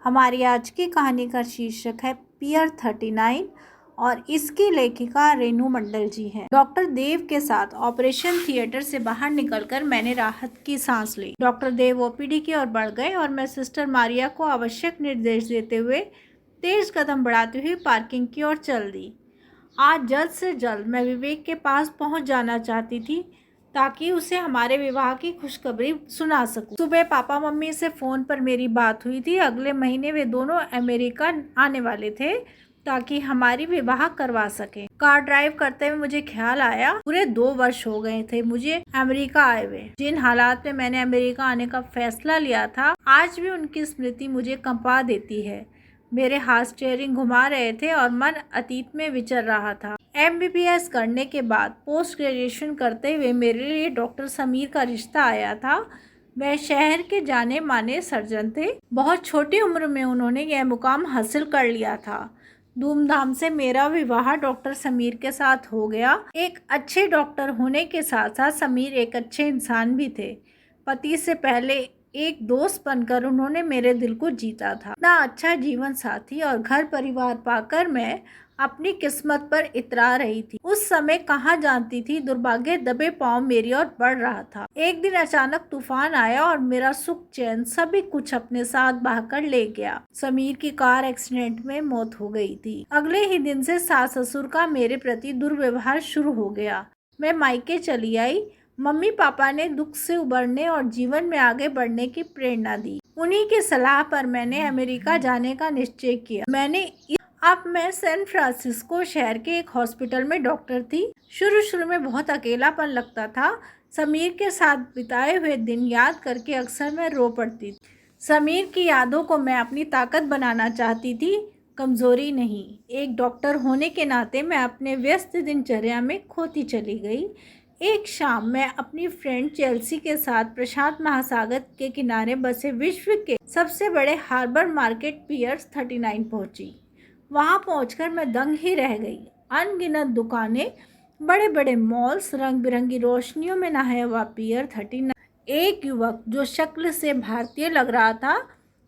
हमारी आज की कहानी का शीर्षक है पियर 39 और इसकी लेखिका रेनू मंडल जी हैं। डॉक्टर देव के साथ ऑपरेशन थिएटर से बाहर निकलकर मैंने राहत की सांस ली। डॉक्टर देव ओपीडी की ओर बढ़ गए और मैं सिस्टर मारिया को आवश्यक निर्देश देते हुए तेज कदम बढ़ाती हुई पार्किंग की ओर चल दी। आज जल्द से जल्द मैं विवेक के पास पहुंच जाना चाहती थी ताकि उसे हमारे विवाह की खुशखबरी सुना सकूं। सुबह पापा मम्मी से फ़ोन पर मेरी बात हुई थी। अगले महीने वे दोनों अमेरिका आने वाले थे ताकि हमारी विवाह करवा सकें। कार ड्राइव करते हुए मुझे ख्याल आया पूरे 2 वर्ष हो गए थे मुझे अमेरिका आए हुए। जिन हालात में मैंने अमेरिका आने का फैसला लिया था, आज भी उनकी स्मृति मुझे कंपा देती है। मेरे हाथ स्टीयरिंग घुमा रहे थे और मन अतीत में विचर रहा था। MBBS करने के बाद पोस्ट ग्रेजुएशन करते हुए मेरे लिए डॉक्टर समीर का रिश्ता आया था। वह शहर के जाने माने सर्जन थे। बहुत छोटी उम्र में उन्होंने यह मुकाम हासिल कर लिया था। धूमधाम से मेरा विवाह डॉक्टर समीर के साथ हो गया। एक अच्छे डॉक्टर होने के साथ साथ समीर एक अच्छे इंसान भी थे। पति से पहले एक दोस्त बनकर उन्होंने मेरे दिल को जीता था। इतना अच्छा जीवन साथी और घर परिवार पाकर मैं अपनी किस्मत पर इतरा रही थी। उस समय कहाँ जानती थी दुर्भाग्य दबे पांव मेरी ओर बढ़ रहा था। एक दिन अचानक तूफान आया और मेरा सुख चैन सभी कुछ अपने साथ बहाकर ले गया। समीर की कार एक्सीडेंट में मौत हो गई थी। अगले ही दिन से सास ससुर का मेरे प्रति दुर्व्यवहार शुरू हो गया। मैं मायके चली आई। मम्मी पापा ने दुख से उबरने और जीवन में आगे बढ़ने की प्रेरणा दी। उन्हीं की सलाह पर मैंने अमेरिका जाने का निश्चय किया। अब मैं सैन फ्रांसिस्को शहर के एक हॉस्पिटल में डॉक्टर थी। शुरू में बहुत अकेलापन लगता था। समीर के साथ बिताए हुए दिन याद करके अक्सर मैं रो पड़ती थी। समीर की यादों को मैं अपनी ताकत बनाना चाहती थी, कमजोरी नहीं। एक डॉक्टर होने के नाते मैं अपने व्यस्त दिनचर्या में खोती चली गई। एक शाम मैं अपनी फ्रेंड चेल्सी के साथ प्रशांत महासागर के किनारे बसे विश्व के सबसे बड़े हार्बर मार्केट पियर 39 पहुंची। वहां पहुंचकर मैं दंग ही रह गई। अनगिनत दुकानें, बड़े बड़े मॉल्स, रंग बिरंगी रोशनियों में नहाया हुआ पियर 39। एक युवक जो शक्ल से भारतीय लग रहा था,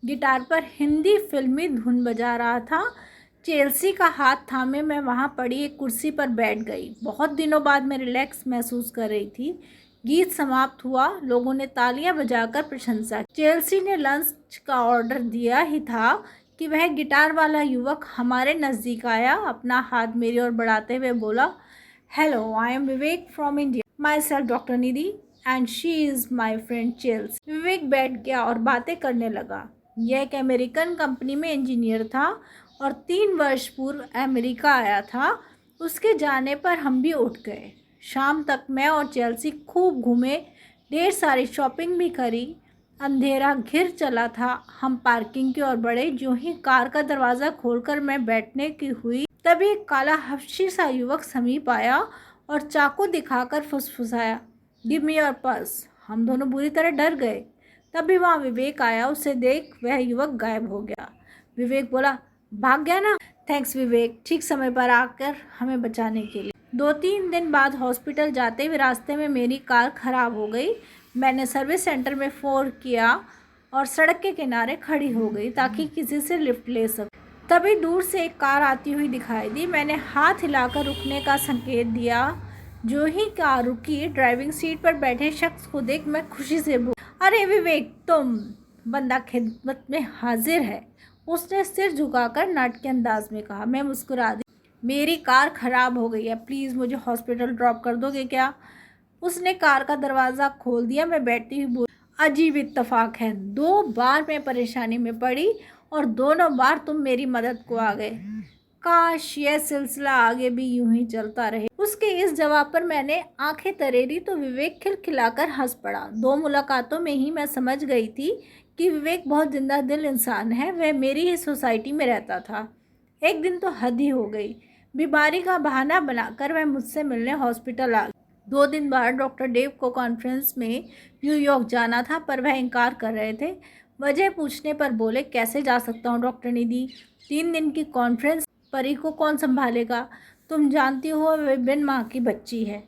गिटार पर हिंदी फिल्मी धुन बजा रहा था। चेल्सी का हाथ थामे मैं वहाँ पड़ी एक कुर्सी पर बैठ गई। बहुत दिनों बाद मैं रिलैक्स महसूस कर रही थी। गीत समाप्त हुआ। लोगों ने तालियां बजाकर प्रशंसा की। चेल्सी ने लंच का ऑर्डर दिया ही था कि वह गिटार वाला युवक हमारे नज़दीक आया। अपना हाथ मेरी ओर बढ़ाते हुए बोला, hello, I am Vivek from India. Myself doctor Nidhi and she is my friend Chelsea. Vivek बैठ गया और बातें करने लगा। यह एक अमेरिकन कंपनी में इंजीनियर था और 3 वर्ष पूर्व अमेरिका आया था। उसके जाने पर हम भी उठ गए। शाम तक मैं और चेल्सी खूब घूमे, ढेर सारी शॉपिंग भी करी। अंधेरा घिर चला था। हम पार्किंग की ओर बढ़े। जो ही कार का दरवाज़ा खोलकर मैं बैठने की हुई, तभी एक काला हफ्शी सा युवक समीप आया और चाकू दिखाकर फुसफुसाया, गिव मी योर पर्स। हम दोनों बुरी तरह डर गए। तभी वहाँ विवेक आया। उसे देख वह युवक गायब हो गया। विवेक बोला, भाग गया ना? थैंक्स विवेक, ठीक समय पर आकर हमें बचाने के लिए। 2-3 दिन बाद हॉस्पिटल जाते हुए रास्ते में मेरी कार खराब हो गई। मैंने सर्विस सेंटर में फ़ोन किया और सड़क के किनारे खड़ी हो गई ताकि किसी से लिफ्ट ले सकूं। तभी दूर से एक कार आती हुई दिखाई दी। मैंने हाथ हिलाकर रुकने का संकेत दिया। जो ही कार रुकी, ड्राइविंग सीट पर बैठे शख्स को देख मैं खुशी से बोली, अरे विवेक, तुम। बंदा खिदमत में हाजिर है, उसने सिर झुकाकर नाटकीय अंदाज में कहा। मैं मुस्कुरा दी। मेरी कार खराब हो गई है, प्लीज़ मुझे हॉस्पिटल ड्रॉप कर दोगे क्या? उसने कार का दरवाज़ा खोल दिया। मैं बैठती हुई बोली, अजीब इत्तेफाक है, 2 बार मैं परेशानी में पड़ी और दोनों बार तुम मेरी मदद को आ गए। काश यह सिलसिला आगे भी यूं ही चलता रहे। उसके इस जवाब पर मैंने आंखें तरेरी तो विवेक खिलखिलाकर हंस पड़ा। 2 मुलाकातों में ही मैं समझ गई थी कि विवेक बहुत जिंदा दिल इंसान है। वह मेरी ही सोसाइटी में रहता था। एक दिन तो हद ही हो गई। बीमारी का बहाना बनाकर वह मुझसे मिलने हॉस्पिटल आ गया। 2 दिन बाद डॉक्टर देव को कॉन्फ्रेंस में न्यूयॉर्क जाना था, पर वह इनकार कर रहे थे। वजह पूछने पर बोले, कैसे जा सकता हूँ डॉक्टर निधि? 3 दिन की कॉन्फ्रेंस, परी को कौन संभालेगा? तुम जानती हो वह बिन माँ की बच्ची है।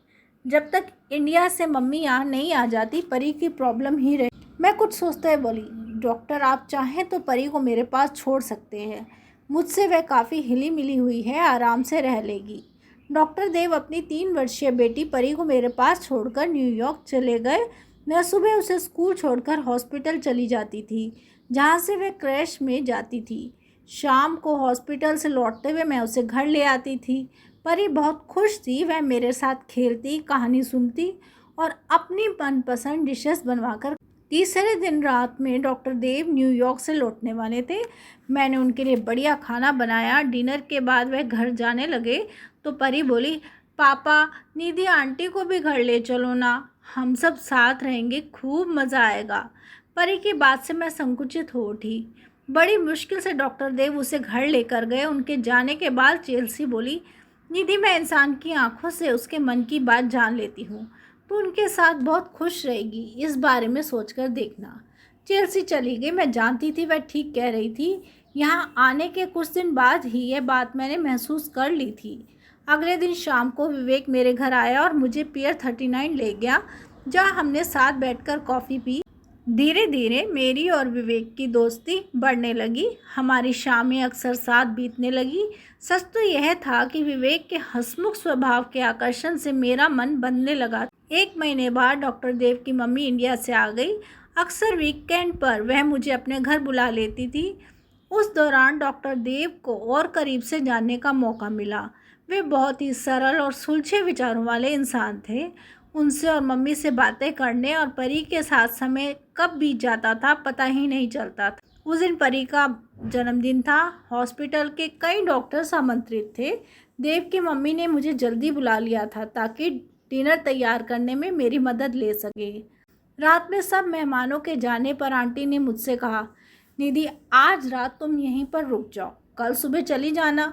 जब तक इंडिया से मम्मी यहाँ नहीं आ जाती, परी की प्रॉब्लम ही रही। मैं कुछ सोचते हुए बोली, डॉक्टर आप चाहें तो परी को मेरे पास छोड़ सकते हैं। मुझसे वह काफ़ी हिली मिली हुई है, आराम से रह लेगी। डॉक्टर देव अपनी 3 वर्षीय बेटी परी को मेरे पास छोड़कर न्यूयॉर्क चले गए। मैं सुबह उसे स्कूल छोड़कर हॉस्पिटल चली जाती थी, जहाँ से वह क्रैश में जाती थी। शाम को हॉस्पिटल से लौटते हुए मैं उसे घर ले आती थी। परी बहुत खुश थी। वह मेरे साथ खेलती, कहानी सुनती और अपनी मनपसंद डिशेस बनवाकर। तीसरे दिन रात में डॉक्टर देव न्यूयॉर्क से लौटने वाले थे। मैंने उनके लिए बढ़िया खाना बनाया। डिनर के बाद वह घर जाने लगे तो परी बोली, पापा निधि आंटी को भी घर ले चलो ना, हम सब साथ रहेंगे, खूब मज़ा आएगा। परी की बात से मैं संकुचित हो उठी। बड़ी मुश्किल से डॉक्टर देव उसे घर लेकर गए। उनके जाने के बाद चेल्सी बोली, निधि मैं इंसान की आंखों से उसके मन की बात जान लेती हूँ, तो उनके साथ बहुत खुश रहेगी, इस बारे में सोचकर देखना। चेल्सी चली गई। मैं जानती थी वह ठीक कह रही थी। यहाँ आने के कुछ दिन बाद ही यह बात मैंने महसूस कर ली थी। अगले दिन शाम को विवेक मेरे घर आया और मुझे पियर 39 ले गया, जहाँ हमने साथ बैठकर कॉफ़ी पी। धीरे धीरे मेरी और विवेक की दोस्ती बढ़ने लगी। हमारी शामें अक्सर साथ बीतने लगी। सच तो यह था कि विवेक के हंसमुख स्वभाव के आकर्षण से मेरा मन बंधने लगा। 1 महीने बाद डॉक्टर देव की मम्मी इंडिया से आ गई। अक्सर वीकेंड पर वह मुझे अपने घर बुला लेती थी। उस दौरान डॉक्टर देव को और करीब से जानने का मौका मिला। वे बहुत ही सरल और सुलझे विचारों वाले इंसान थे। उनसे और मम्मी से बातें करने और परी के साथ समय कब बीत जाता था पता ही नहीं चलता था। उस दिन परी का जन्मदिन था। हॉस्पिटल के कई डॉक्टर्स आमंत्रित थे। देव की मम्मी ने मुझे जल्दी बुला लिया था ताकि डिनर तैयार करने में मेरी मदद ले सके। रात में सब मेहमानों के जाने पर आंटी ने मुझसे कहा, निधि आज रात तुम यहीं पर रुक जाओ, कल सुबह चली जाना।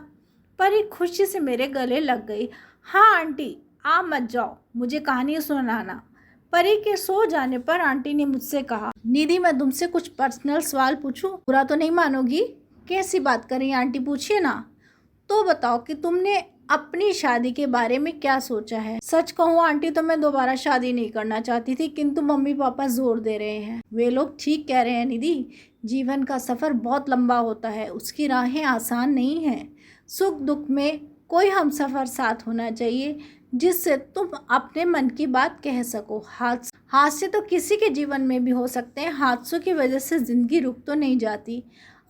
परी खुशी से मेरे गले लग गई। हाँ आंटी, आप मत जाओ, मुझे कहानी सुनाना। परी के सो जाने पर आंटी ने मुझसे कहा, निधि मैं तुमसे कुछ पर्सनल सवाल पूछूं, बुरा तो नहीं मानोगी? कैसी बात कर रही आंटी, पूछिए ना। तो बताओ कि तुमने अपनी शादी के बारे में क्या सोचा है? सच कहूँ आंटी तो मैं दोबारा शादी नहीं करना चाहती थी, किंतु मम्मी पापा जोर दे रहे हैं। वे लोग ठीक कह रहे हैं निधि, जीवन का सफ़र बहुत लंबा होता है, उसकी राहें आसान नहीं हैं। सुख दुख में कोई हमसफ़र साथ होना चाहिए जिससे तुम अपने मन की बात कह सको। हादसे तो किसी के जीवन में भी हो सकते हैं, हादसों की वजह से ज़िंदगी रुक तो नहीं जाती।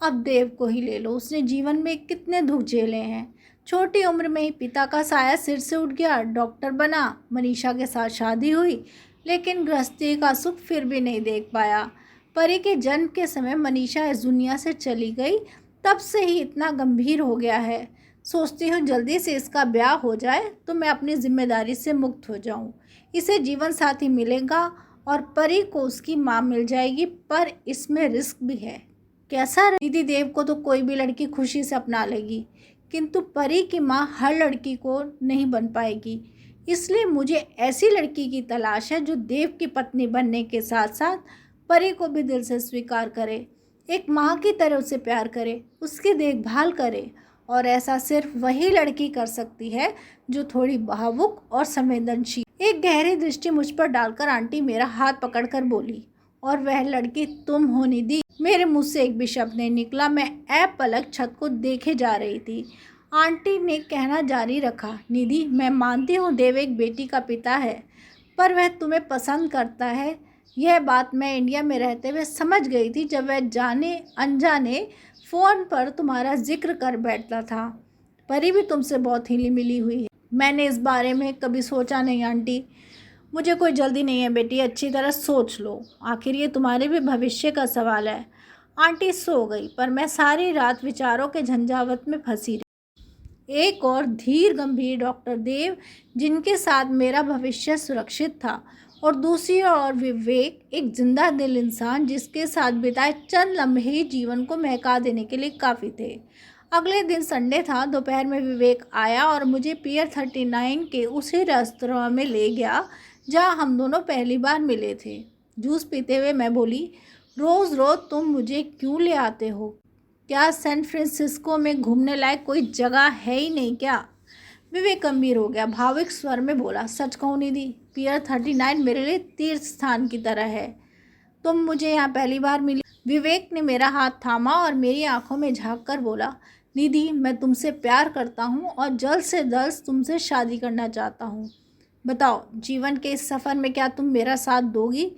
अब देव को ही ले लो, उसने जीवन में कितने दुख झेले हैं। छोटी उम्र में ही पिता का साया सिर से उठ गया, डॉक्टर बना, मनीषा के साथ शादी हुई, लेकिन गृहस्थी का सुख फिर भी नहीं देख पाया। परी के जन्म के समय मनीषा इस दुनिया से चली गई, तब से ही इतना गंभीर हो गया है। सोचती हूँ जल्दी से इसका ब्याह हो जाए तो मैं अपनी जिम्मेदारी से मुक्त हो जाऊँ। इसे जीवन साथी मिलेगा और परी को उसकी माँ मिल जाएगी, पर इसमें रिस्क भी है। कैसा? निधि देव को तो कोई भी लड़की खुशी से अपना लेगी, किंतु परी की माँ हर लड़की को नहीं बन पाएगी। इसलिए मुझे ऐसी लड़की की तलाश है जो देव की पत्नी बनने के साथ साथ परी को भी दिल से स्वीकार करे, एक माँ की तरह उसे प्यार करे, उसकी देखभाल करे। और ऐसा सिर्फ वही लड़की कर सकती है जो थोड़ी भावुक और संवेदनशील। एक गहरी दृष्टि मुझ पर डालकर आंटी मेरा हाथ पकड़कर बोली, और वह लड़की तुम हो निधि। मेरे मुंह से एक भी शब्द नहीं निकला। मैं पलक छत को देखे जा रही थी। आंटी ने कहना जारी रखा, निधि मैं मानती हूँ देव एक बेटी का पिता है, पर वह तुम्हें पसंद करता है। यह बात मैं इंडिया में रहते हुए समझ गई थी जब वह जाने अनजाने फ़ोन पर तुम्हारा जिक्र कर बैठता था। परी भी तुमसे बहुत हिली मिली हुई है। मैंने इस बारे में कभी सोचा नहीं आंटी। मुझे कोई जल्दी नहीं है बेटी, अच्छी तरह सोच लो, आखिर ये तुम्हारे भी भविष्य का सवाल है। आंटी सो गई, पर मैं सारी रात विचारों के झंझावत में फंसी रही। एक और धीर गंभीर डॉक्टर देव जिनके साथ मेरा भविष्य सुरक्षित था, और दूसरी ओर विवेक, एक जिंदा दिल इंसान जिसके साथ बिताए चंद लम्हे ही जीवन को महका देने के लिए काफ़ी थे। अगले दिन संडे था। दोपहर में विवेक आया और मुझे पियर 39 के उसी रेस्तरां में ले गया जहां हम दोनों पहली बार मिले थे। जूस पीते हुए मैं बोली, रोज़ रोज़ तुम मुझे क्यों ले आते हो? क्या सैन फ्रांसिस्को में घूमने लायक कोई जगह है ही नहीं क्या? विवेक गंभीर हो गया, भावुक स्वर में बोला, सच कहूँ निधि, पियर 39 मेरे लिए तीर्थ स्थान की तरह है। तुम मुझे यहाँ पहली बार मिली, विवेक ने मेरा हाथ थामा और मेरी आंखों में झांक कर बोला, निधि, मैं तुमसे प्यार करता हूँ और जल्द से जल्द तुमसे शादी करना चाहता हूँ। बताओ, जीवन के इस सफ़र में क्या तुम मेरा साथ दोगी?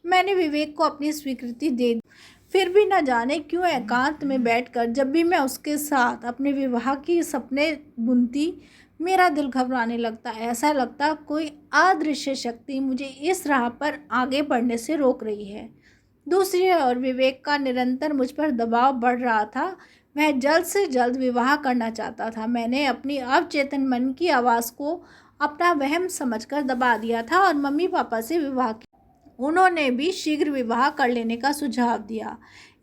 मैंने विवेक को अपनी स्वीकृति दे दी। फिर भी न जाने क्यों एकांत में बैठकर जब भी मैं उसके साथ अपने विवाह की सपने बुनती, मेरा दिल घबराने लगता। ऐसा लगता कोई अदृश्य शक्ति मुझे इस राह पर आगे बढ़ने से रोक रही है। दूसरी ओर विवेक का निरंतर मुझ पर दबाव बढ़ रहा था। वह जल्द से जल्द विवाह करना चाहता था। मैंने अपनी अवचेतन मन की आवाज़ को अपना वहम समझकर दबा दिया था और मम्मी पापा से विवाह किया। उन्होंने भी शीघ्र विवाह कर लेने का सुझाव दिया।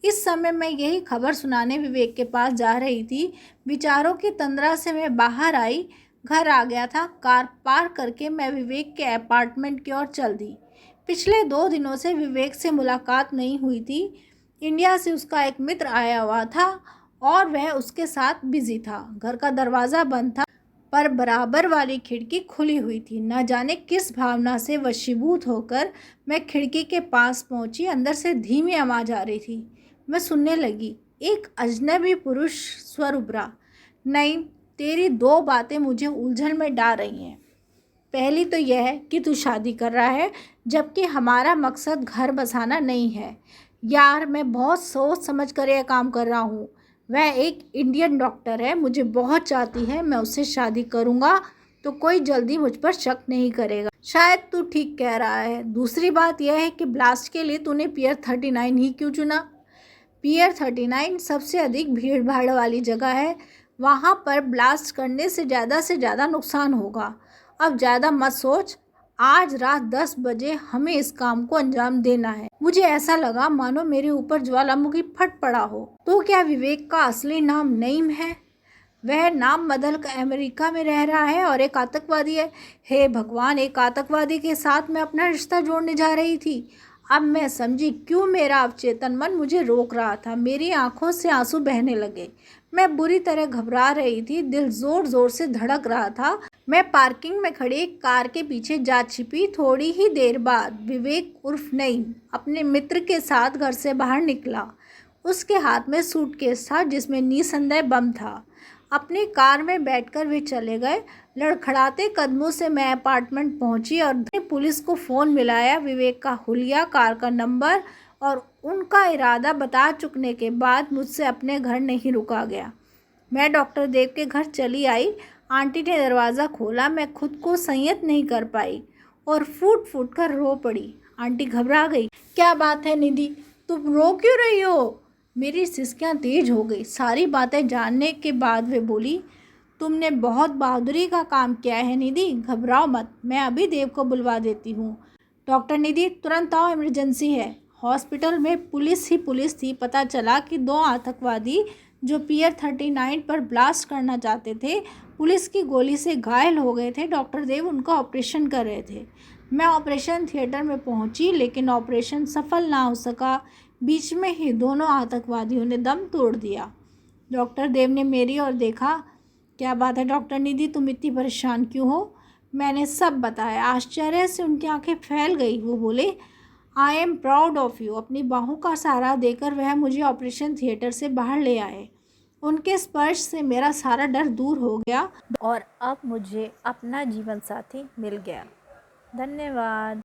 इस समय मैं यही खबर सुनाने विवेक के पास जा रही थी। विचारों की तंद्रा से मैं बाहर आई, घर आ गया था। कार पार्क करके मैं विवेक के अपार्टमेंट की ओर चल दी। पिछले 2 दिनों से विवेक से मुलाकात नहीं हुई थी। इंडिया से उसका एक मित्र आया हुआ था और वह उसके साथ बिजी था। घर का दरवाज़ा बंद था पर बराबर वाली खिड़की खुली हुई थी। न जाने किस भावना से वशीभूत होकर मैं खिड़की के पास पहुंची। अंदर से धीमी आवाज़ आ रही थी। मैं सुनने लगी। एक अजनबी पुरुष स्वर उभरा, नहीं, तेरी 2 बातें मुझे उलझन में डाल रही हैं। पहली तो यह है कि तू शादी कर रहा है जबकि हमारा मकसद घर बसाना नहीं है। यार, मैं बहुत सोच समझ कर यह काम कर रहा हूँ। वह एक इंडियन डॉक्टर है, मुझे बहुत चाहती है। मैं उससे शादी करूँगा तो कोई जल्दी मुझ पर शक नहीं करेगा। शायद तू ठीक कह रहा है। दूसरी बात यह है कि ब्लास्ट के लिए तूने पियर 39 ही क्यों चुना? पियर 39 सबसे अधिक भीड़ भाड़ वाली जगह है। वहाँ पर ब्लास्ट करने से ज़्यादा नुकसान होगा। अब ज़्यादा मत सोच। आज रात 10 बजे हमें इस काम को अंजाम देना है। मुझे ऐसा लगा मानो मेरे ऊपर ज्वालामुखी फट पड़ा हो। तो क्या विवेक का असली नाम नईम है? वह नाम बदल कर अमेरिका में रह रहा है और एक आतंकवादी है। हे भगवान, एक आतंकवादी के साथ मैं अपना रिश्ता जोड़ने जा रही थी। अब मैं समझी क्यों मेरा अवचेतन मन मुझे रोक रहा था। मेरी आंखों से आंसू बहने लगे। मैं बुरी तरह घबरा रही थी। दिल जोर जोर से धड़क रहा था। मैं पार्किंग में खड़ी एक कार के पीछे जा छिपी। थोड़ी ही देर बाद विवेक उर्फ नईम अपने मित्र के साथ घर से बाहर निकला। उसके हाथ में सूटकेस था जिसमें निसंदेह बम था। अपनी कार में बैठकर वे चले गए। लड़खड़ाते कदमों से मैं अपार्टमेंट पहुंची और पुलिस को फ़ोन मिलाया। विवेक का हुलिया, कार का नंबर और उनका इरादा बता चुकने के बाद मुझसे अपने घर नहीं रुका गया। मैं डॉक्टर देव के घर चली आई। आंटी ने दरवाज़ा खोला। मैं खुद को संयत नहीं कर पाई और फूट फूट कर रो पड़ी। आंटी घबरा गई। क्या बात है निधि, तुम रो क्यों रही हो? मेरी सिसकियाँ तेज हो गई। सारी बातें जानने के बाद वे बोली, तुमने बहुत बहादुरी का काम किया है निधि, घबराओ मत, मैं अभी देव को बुलवा देती हूँ। डॉक्टर निधि, तुरंत आओ, इमरजेंसी है। हॉस्पिटल में पुलिस ही पुलिस थी। पता चला कि 2 आतंकवादी जो पियर 39 पर ब्लास्ट करना चाहते थे, पुलिस की गोली से घायल हो गए थे। डॉक्टर देव उनका ऑपरेशन कर रहे थे। मैं ऑपरेशन थिएटर में पहुंची लेकिन ऑपरेशन सफल ना हो सका। बीच में ही दोनों आतंकवादियों ने दम तोड़ दिया। डॉक्टर देव ने मेरी ओर देखा। क्या बात है डॉक्टर निधि, तुम इतनी परेशान क्यों हो? मैंने सब बताया। आश्चर्य से उनकी आंखें फैल गई। वो बोले, I am proud of you. अपनी बाहों का सहारा देकर वह मुझे ऑपरेशन थिएटर से बाहर ले आए। उनके स्पर्श से मेरा सारा डर दूर हो गया और अब मुझे अपना जीवन साथी मिल गया। धन्यवाद।